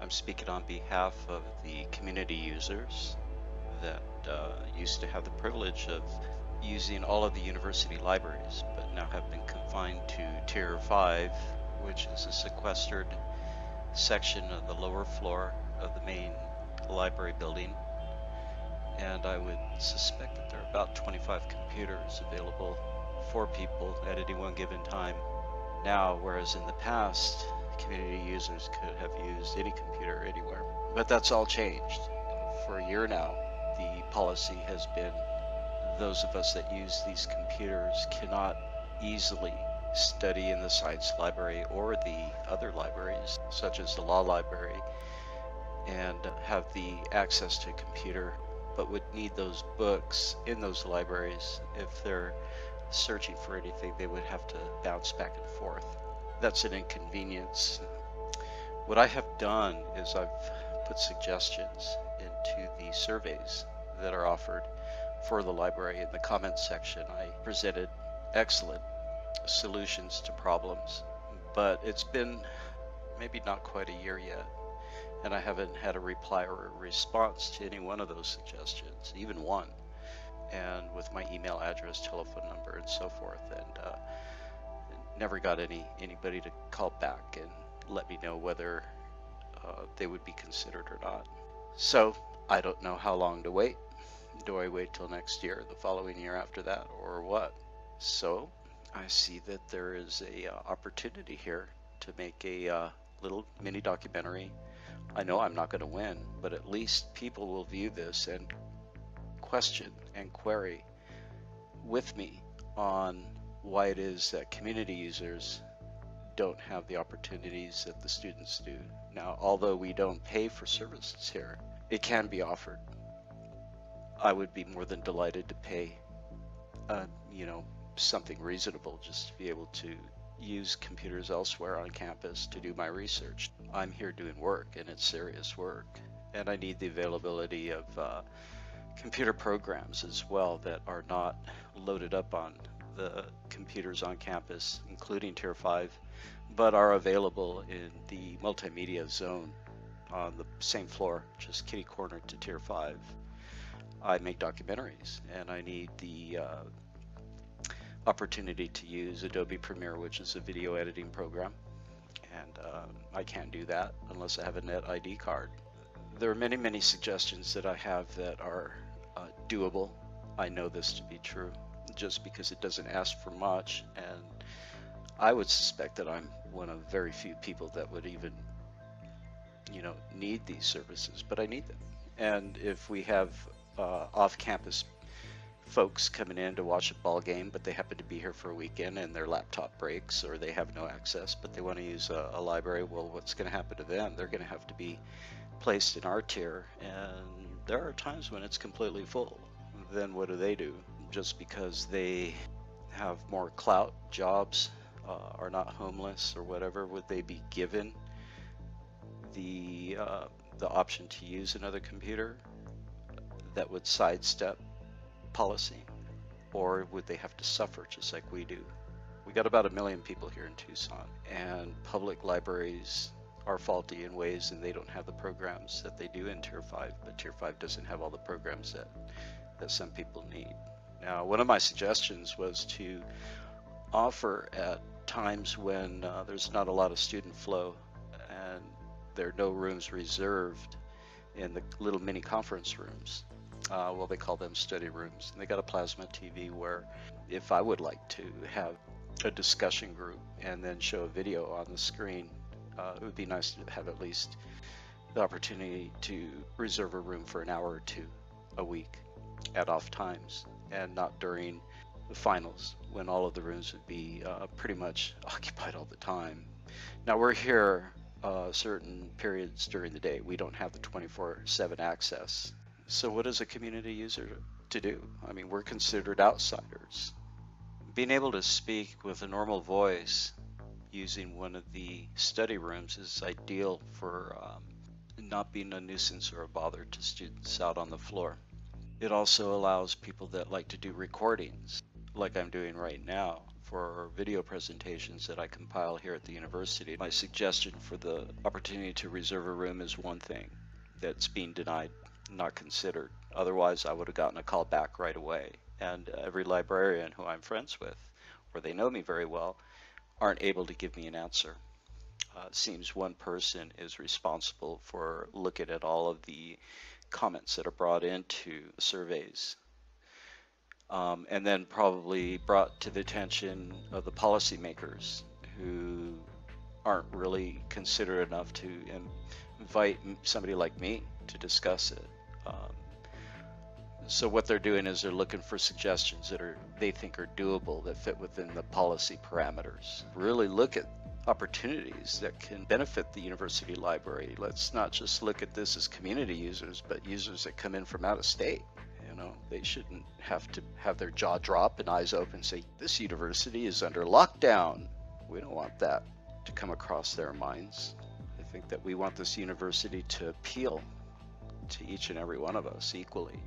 I'm speaking on behalf of the community users that used to have the privilege of using all of the university libraries, but now have been confined to Tier 5, which is a sequestered section of the lower floor of the main library building. And I would suspect that there are about 25 computers available for people at any one given time now, whereas in the past, community users could have used any computer anywhere. But that's all changed. For a year now, the policy has been those of us that use these computers cannot easily study in the science library or the other libraries, such as the law library, and have the access to a computer, but would need those books in those libraries. If they're searching for anything, they would have to bounce back and forth. That's an inconvenience. What I have done is I've put suggestions into the surveys that are offered for the library. In the comments section, I presented excellent solutions to problems, but it's been maybe not quite a year yet, and I haven't had a reply or a response to any one of those suggestions, even one, and with my email address, telephone number, and so forth, and never got anybody to call back and let me know whether they would be considered or not. So I don't know how long to wait. Do I wait till next year, the following year after that, or what? So I see that there is a opportunity here to make a little mini documentary. I know I'm not going to win, but at least people will view this and question and query with me on why it is that community users don't have the opportunities that the students do. Now, although we don't pay for services here, it can be offered. I would be more than delighted to pay, something reasonable just to be able to use computers elsewhere on campus to do my research. I'm here doing work, and it's serious work, and I need the availability of computer programs as well that are not loaded up on the computers on campus, including Tier 5, but are available in the multimedia zone on the same floor, just kitty corner to Tier 5. I make documentaries, and I need the opportunity to use Adobe Premiere, which is a video editing program, and I can't do that unless I have a net ID card. There are many suggestions that I have that are doable. I know this to be true just because it doesn't ask for much, and I would suspect that I'm one of very few people that would even need these services, but I need them. And if we have off-campus folks coming in to watch a ball game, but they happen to be here for a weekend and their laptop breaks, or they have no access, but they want to use a library, well, what's going to happen to them? They're going to have to be placed in our tier, and there are times when it's completely full. Then what do? Just because they have more clout, jobs, are not homeless or whatever, would they be given the option to use another computer that would sidestep policy, or would they have to suffer just like we do? We got about 1 million people here in Tucson, and public libraries are faulty in ways, and they don't have the programs that they do in Tier 5, but Tier 5 doesn't have all the programs that some people need. Now, one of my suggestions was to offer at times when there's not a lot of student flow and there are no rooms reserved in the little mini conference rooms. Well, they call them study rooms. And they got a plasma TV where if I would like to have a discussion group and then show a video on the screen, it would be nice to have at least the opportunity to reserve a room for an hour or two a week at off times, and not during the finals when all of the rooms would be pretty much occupied all the time. Now, we're here certain periods during the day. We don't have the 24/7 access. So what is a community user to do? I mean, we're considered outsiders. Being able to speak with a normal voice using one of the study rooms is ideal for not being a nuisance or a bother to students out on the floor. It also allows people that like to do recordings like I'm doing right now for video presentations that I compile here at the university. My suggestion for the opportunity to reserve a room is one thing that's being denied, not considered. Otherwise, I would have gotten a call back right away. And every librarian who I'm friends with, or they know me very well, aren't able to give me an answer. It seems one person is responsible for looking at all of the comments that are brought into the surveys, and then probably brought to the attention of the policymakers who aren't really considerate enough to invite somebody like me to discuss it. So what they're doing is they're looking for suggestions that they think are doable, that fit within the policy parameters. Really look at opportunities that can benefit the university library. Let's not just look at this as community users, but users that come in from out of state. You know, they shouldn't have to have their jaw drop and eyes open and say, this university is under lockdown. We don't want that to come across their minds. I think that we want this university to appeal to each and every one of us equally.